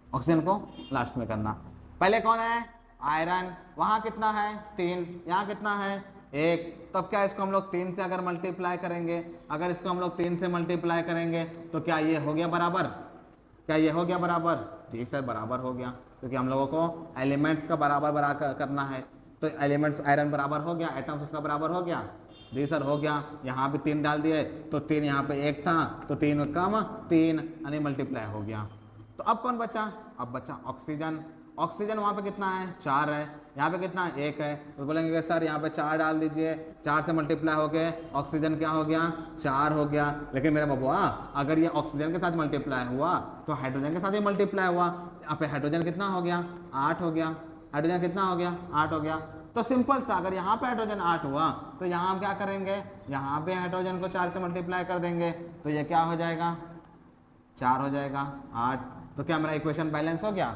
ऑक्सीजन को लास्ट में करना। पहले कौन है? आयरन। वहाँ कितना है? 3। यहाँ कितना है? 1। तब क्या इसको हम लोग 3 से अगर मल्टीप्लाई करेंगे, अगर इसको हम लोग 3 से मल्टीप्लाई करेंगे तो क्या ये हो गया बराबर? क्या ये हो गया बराबर? जी सर बराबर हो गया, क्योंकि हम लोगों को एलिमेंट्स का बराबर करना है। तो एलिमेंट्स आयरन बराबर हो गया, एटम्स उसका बराबर हो गया। जी सर हो गया। यहाँ भी 3 डाल दिए तो 3, यहाँ पे 1 था तो 3 कम 3 यानी मल्टीप्लाई हो गया। तो अब कौन बचा? अब बचा ऑक्सीजन। ऑक्सीजन वहाँ पे कितना है 4 है, यहाँ पे कितना 1 है, तो बोलेंगे कि सर यहाँ पे 4 डाल दीजिए, 4 से मल्टीप्लाई हो गए ऑक्सीजन क्या हो गया 4 हो गया। लेकिन मेरे बबुआ अगर ये ऑक्सीजन के साथ मल्टीप्लाई हुआ तो हाइड्रोजन के साथ भी मल्टीप्लाई हुआ, यहाँ पे हाइड्रोजन कितना हो गया 8 हो गया, हाइड्रोजन कितना हो गया 8 हो गया। तो सिंपल सा अगर यहाँ पे हाइड्रोजन 8 हुआ तो यहाँ हम क्या करेंगे, यहाँ पे हाइड्रोजन को 4 से मल्टीप्लाई कर देंगे तो ये क्या हो जाएगा 4 हो जाएगा 8। तो क्या मेरा इक्वेशन बैलेंस हो गया,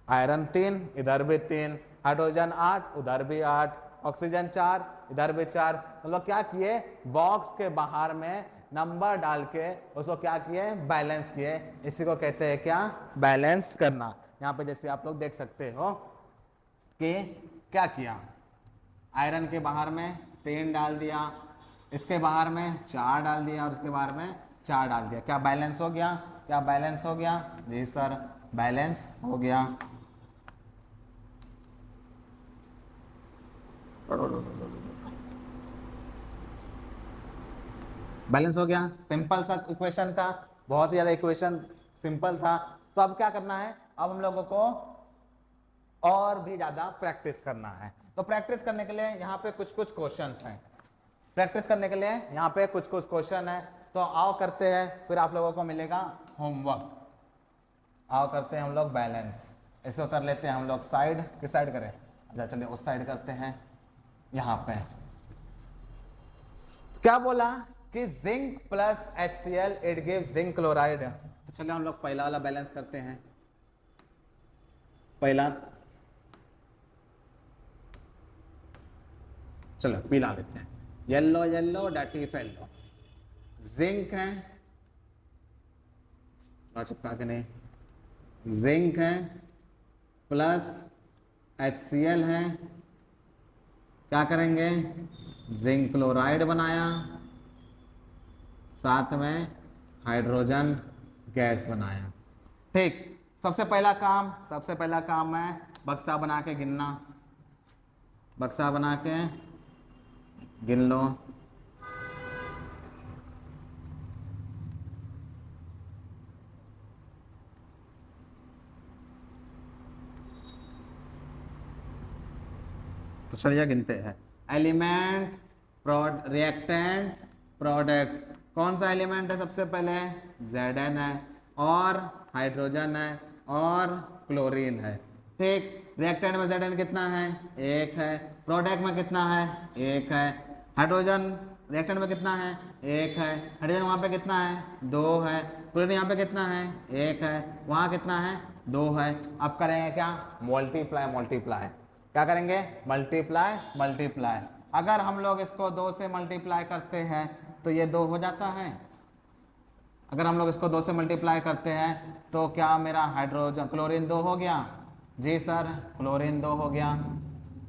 आयरन 3 इधर भी 3, हाइड्रोजन 8 उधर भी 8, ऑक्सीजन 4 इधर भी 4। तो लोग क्या किए बॉक्स के बाहर में नंबर डाल के उसको क्या किए बैलेंस किए, इसी को कहते हैं क्या बैलेंस करना। यहाँ पे जैसे आप लोग देख सकते हो कि क्या किया, आयरन के बाहर में 3 डाल दिया, इसके बाहर में 4 डाल दिया और इसके बाहर में 4 डाल दिया, क्या बैलेंस हो गया, क्या बैलेंस हो गया, जी सर बैलेंस हो गया। बैलेंस हो गया, सिंपल सा इक्वेशन था, बहुत ही ज्यादा इक्वेशन सिंपल था। तो अब क्या करना है, अब हम लोगों को और भी ज्यादा प्रैक्टिस करना है। तो प्रैक्टिस करने के लिए यहाँ पे कुछ कुछ क्वेश्चंस हैं, प्रैक्टिस करने के लिए यहाँ पे कुछ कुछ क्वेश्चन है। तो आओ करते हैं, फिर आप लोगों को मिलेगा होमवर्क। आओ करते हैं हम लोग बैलेंस, इसको कर लेते हैं हम लोग साइड, किस साइड करें, अच्छा चलिए उस साइड करते हैं। यहाँ पे क्या बोला कि zinc plus HCl it gives zinc chloride. तो चलिए हम लोग पहला वाला बैलेंस करते हैं। पहला चलो पीला लेते हैं, येलो येलो डटी फेलो, जिंक है और चिपका के नहीं, जिंक है प्लस HCl है, क्या करेंगे जिंक क्लोराइड बनाया, साथ में हाइड्रोजन गैस बनाया। ठीक, सबसे पहला काम है बक्सा बना के गिनना, बक्सा बना के गिन लो। तो चलिए गिनते हैं, एलिमेंट रिएक्टेंट प्रोडक्ट, कौन सा एलिमेंट है सबसे पहले Zn है और हाइड्रोजन है और क्लोरीन है। ठीक, रिएक्टेंट में Zn कितना है 1 है, प्रोडक्ट में कितना है 1 है, हाइड्रोजन रिएक्टेंट में कितना है 1 है, हाइड्रोजन वहाँ पे कितना है 2 है, क्लोरीन यहाँ पे कितना है 1 है, वहाँ कितना है 2 है। अब करेंगे क्या मल्टीप्लाई, मल्टीप्लाई क्या करेंगे मल्टीप्लाई, मल्टीप्लाई। अगर हम लोग इसको 2 से मल्टीप्लाई करते हैं तो ये 2 हो जाता है, अगर हम लोग इसको 2 से मल्टीप्लाई करते हैं तो क्या मेरा हाइड्रोजन क्लोरीन 2 हो गया, जी सर क्लोरीन 2 हो गया,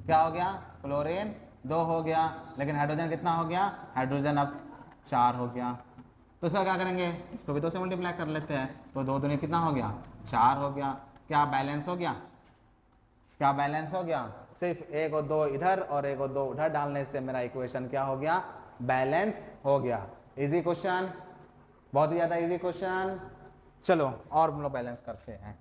क्या हो गया क्लोरीन 2 हो गया। लेकिन हाइड्रोजन कितना हो गया, हाइड्रोजन अब 4 हो गया। तो इसका क्या करेंगे, इसको भी 2 से मल्टीप्लाई कर लेते हैं, तो 2 दूनी कितना हो गया 4 हो गया। क्या बैलेंस हो गया, क्या बैलेंस हो गया, सिर्फ 1 और 2 इधर और 1 और 2 उधर डालने से मेरा इक्वेशन क्या हो गया बैलेंस हो गया। इजी क्वेश्चन, बहुत ही ज्यादा इजी क्वेश्चन। चलो और हम लोग बैलेंस करते हैं।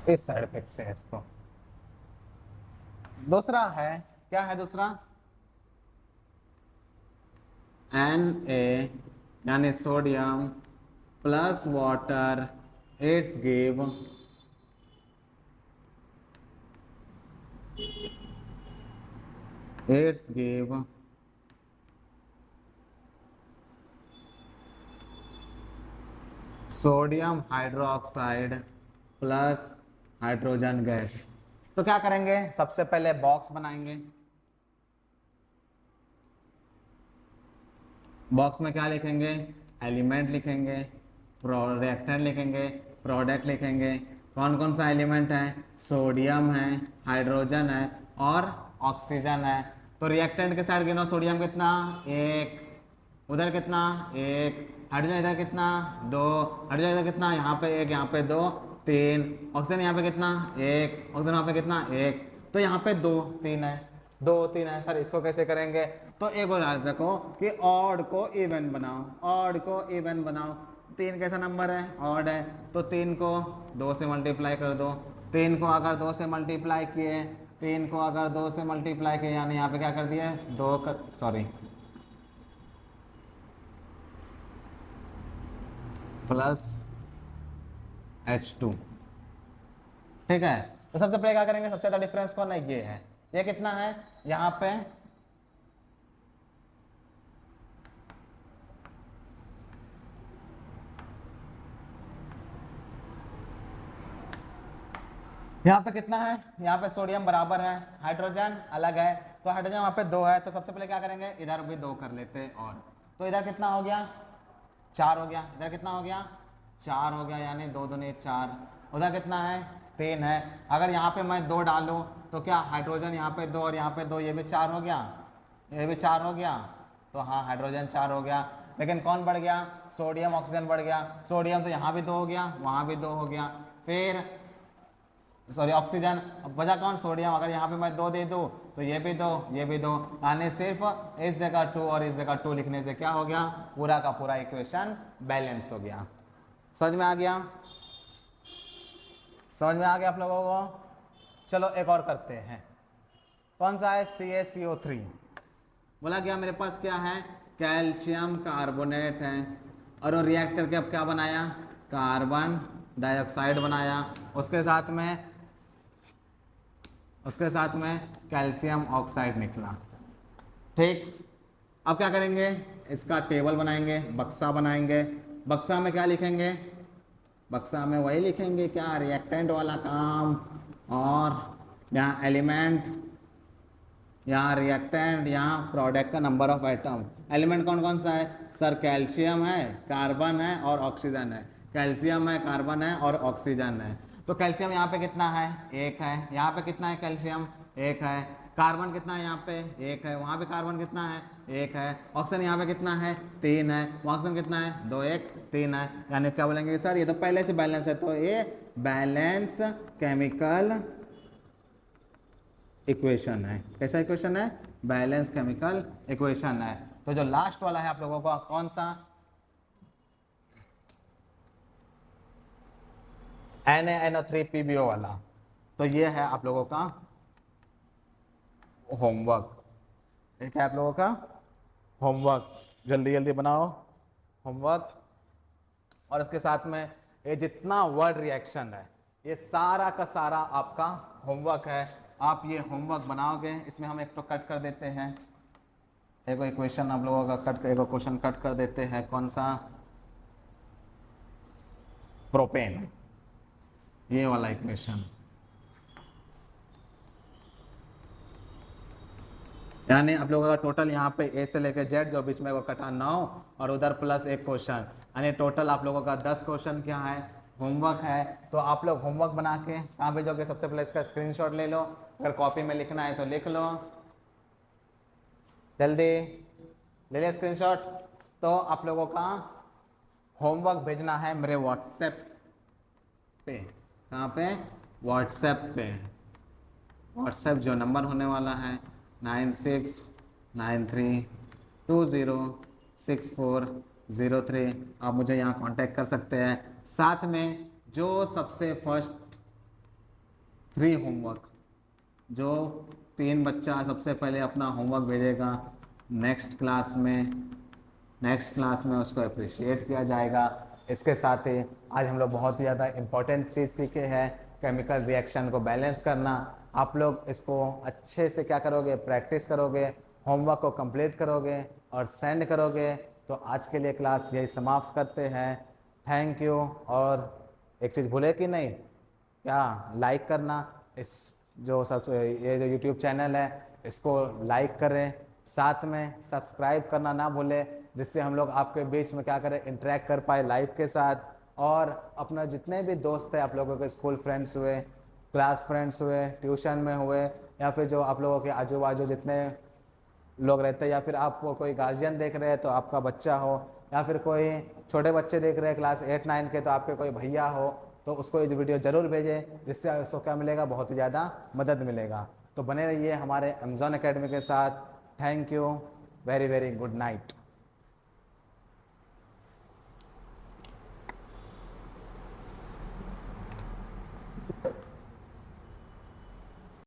इस साइड फेंकते हैं इसको। दूसरा है, क्या है दूसरा, Na यानी sodium plus water, it's give sodium hydroxide plus hydrogen gas. तो क्या करेंगे, सबसे पहले बॉक्स बनाएंगे, बॉक्स में क्या लिखेंगे एलिमेंट लिखेंगे, रिएक्टेंट लिखेंगे, प्रोडक्ट लिखेंगे। कौन कौन सा एलिमेंट है, सोडियम है, हाइड्रोजन है और ऑक्सीजन है। तो रिएक्टेंट के साइड गिनो, सोडियम कितना 1, उधर कितना 1, हाइड्रोजन इधर कितना 2, हाइड्रोजन इधर कितना यहाँ पे 1, यहाँ पे 2, 3, ऑक्सीजन यहाँ पे कितना 1, ऑक्सीजन यहाँ पे कितना 1, तो यहाँ पे 2 3 है, 2 3 है सर, इसको कैसे करेंगे? तो एक और याद रखो कि ऑड को इवन बनाओ, ऑड को इवन बनाओ। 3 कैसा नंबर है? ऑड है। तो 3 को 2 से मल्टीप्लाई कर दो। 3 को अगर 2 से मल्टीप्लाई किए, 3 को अगर 2 से मल्टीप्लाई किए, यानी यहाँ पे क्या कर दिए, 2 सॉरी प्लस H2, ठीक है। तो सबसे पहले क्या करेंगे, सबसे ज़्यादा डिफरेंस कौन है? ये है। ये कितना है? यहाँ पे कितना है? यहाँ पे सोडियम बराबर है, हाइड्रोजन अलग है। तो हाइड्रोजन वहाँ पे 2 है, तो सबसे पहले क्या करेंगे, इधर भी 2 कर लेते हैं। और तो इधर कितना हो गया? 4 हो गया। इधर कितना हो गया? 4 हो गया, यानी 2 दूनी 4। उधर कितना है? 3 है। अगर यहाँ पे मैं 2 डालूँ तो क्या हाइड्रोजन यहाँ पे 2 और यहाँ पे 2, ये भी 4 हो गया, ये भी 4 हो गया। तो हाँ, हाइड्रोजन 4 हो गया। लेकिन कौन बढ़ गया? सोडियम, ऑक्सीजन बढ़ गया। सोडियम तो यहाँ भी 2 हो गया, वहाँ भी 2 हो गया। फिर सॉरी ऑक्सीजन, अब बचा कौन? सोडियम। अगर यहाँ पे मैं 2 दे दूँ तो ये भी 2, ये भी 2, यानी सिर्फ इस जगह 2 और इस जगह 2 लिखने से क्या हो गया, पूरा का पूरा इक्वेशन बैलेंस हो गया। समझ में आ गया? समझ में आ गया आप लोगों को? चलो एक और करते हैं। कौन सा है? CaCO3। बोला गया मेरे पास क्या है, कैल्शियम कार्बोनेट है, और वो रिएक्ट करके अब क्या बनाया, कार्बन डाइऑक्साइड बनाया। उसके साथ में कैल्शियम ऑक्साइड निकला। ठीक, अब क्या करेंगे, इसका टेबल बनाएंगे, बक्सा बनाएंगे। बक्सा में क्या लिखेंगे? बक्सा में वही लिखेंगे क्या, रिएक्टेंट वाला काम। और यहाँ एलिमेंट, यहाँ रिएक्टेंट, यहाँ प्रोडक्ट का नंबर ऑफ एटम। एलिमेंट कौन कौन सा है सर? कैल्शियम है, कार्बन है और ऑक्सीजन है। कैल्शियम है, कार्बन है और ऑक्सीजन है। तो कैल्शियम यहाँ पे कितना है? 1 है। यहाँ पे कितना है? कैल्शियम 1 है। कार्बन कितना है? यहाँ पे 1 है। वहाँ पे कार्बन कितना है? 1 है। ऑक्सीजन यहाँ पे कितना है? 3 है। ऑक्सीजन कितना है? 2 1 3 है। यानी क्या बोलेंगे सर, ये तो पहले से बैलेंस है, तो ये बैलेंस केमिकल इक्वेशन है। कैसा इक्वेशन है? बैलेंस केमिकल इक्वेशन है। तो जो लास्ट वाला है आप लोगों का कौन सा, NaNO3PbO वाला, तो ये है आप लोगों का होमवर्क। ठीक है, आप लोगों का होमवर्क, जल्दी जल्दी बनाओ होमवर्क। और इसके साथ में ये जितना वर्ड रिएक्शन है, ये सारा का सारा आपका होमवर्क है। आप ये होमवर्क बनाओगे। इसमें हम एक तो कट कर देते हैं, एक इक्वेशन आप लोगों का एक क्वेश्चन कट कर देते हैं। कौन सा? प्रोपेन, ये वाला इक्वेशन। यानी आप लोगों का टोटल यहाँ पे ए से लेकर जेड, जो बीच में वो कटा 9 और उधर प्लस एक क्वेश्चन, यानी टोटल आप लोगों का 10 क्वेश्चन क्या है, होमवर्क है। तो आप लोग होमवर्क बना के कहाँ भेजोगे? सबसे पहले इसका स्क्रीनशॉट ले लो, अगर कॉपी में लिखना है तो लिख लो, जल्दी ले लिया स्क्रीनशॉट। तो आप लोगों का होमवर्क भेजना है मेरे व्हाट्सएप पे। कहाँ पे? व्हाट्सएप पे। व्हाट्सएप जो नंबर होने वाला है 9693206403, आप मुझे यहाँ कांटेक्ट कर सकते हैं। साथ में जो सबसे फर्स्ट 3 होमवर्क, जो 3 बच्चा सबसे पहले अपना होमवर्क भेजेगा, नेक्स्ट क्लास में उसको अप्रिशिएट किया जाएगा। इसके साथ ही आज हम लोग बहुत ही ज़्यादा इम्पोर्टेंट चीज़ सीखे हैं, केमिकल रिएक्शन को बैलेंस करना। आप लोग इसको अच्छे से क्या करोगे, प्रैक्टिस करोगे, होमवर्क को कंप्लीट करोगे और सेंड करोगे। तो आज के लिए क्लास यही समाप्त करते हैं। Thank you. और एक चीज़ भूले कि नहीं, क्या लाइक करना, इस जो सब ये जो यूट्यूब चैनल है इसको लाइक करें, साथ में सब्सक्राइब करना ना भूलें, जिससे हम लोग आपके बीच में क्या करें, इंटरेक्ट कर पाए लाइव के साथ। और अपना जितने भी दोस्त हैं आप लोगों के, स्कूल फ्रेंड्स हुए, क्लास फ्रेंड्स हुए, ट्यूशन में हुए, या फिर जो आप लोगों के आजू बाजू जितने लोग रहते हैं, या फिर आपको कोई गार्जियन देख रहे हैं तो आपका बच्चा हो, या फिर कोई छोटे बच्चे देख रहे हैं क्लास 8 9 के तो आपके कोई भैया हो, तो उसको ये वीडियो ज़रूर भेजें, जिससे उसको क्या मिलेगा, बहुत ही ज़्यादा मदद मिलेगा। तो बने रहिए हमारे अमेज़ॉन एकेडमी के साथ। Thank you, very very good night.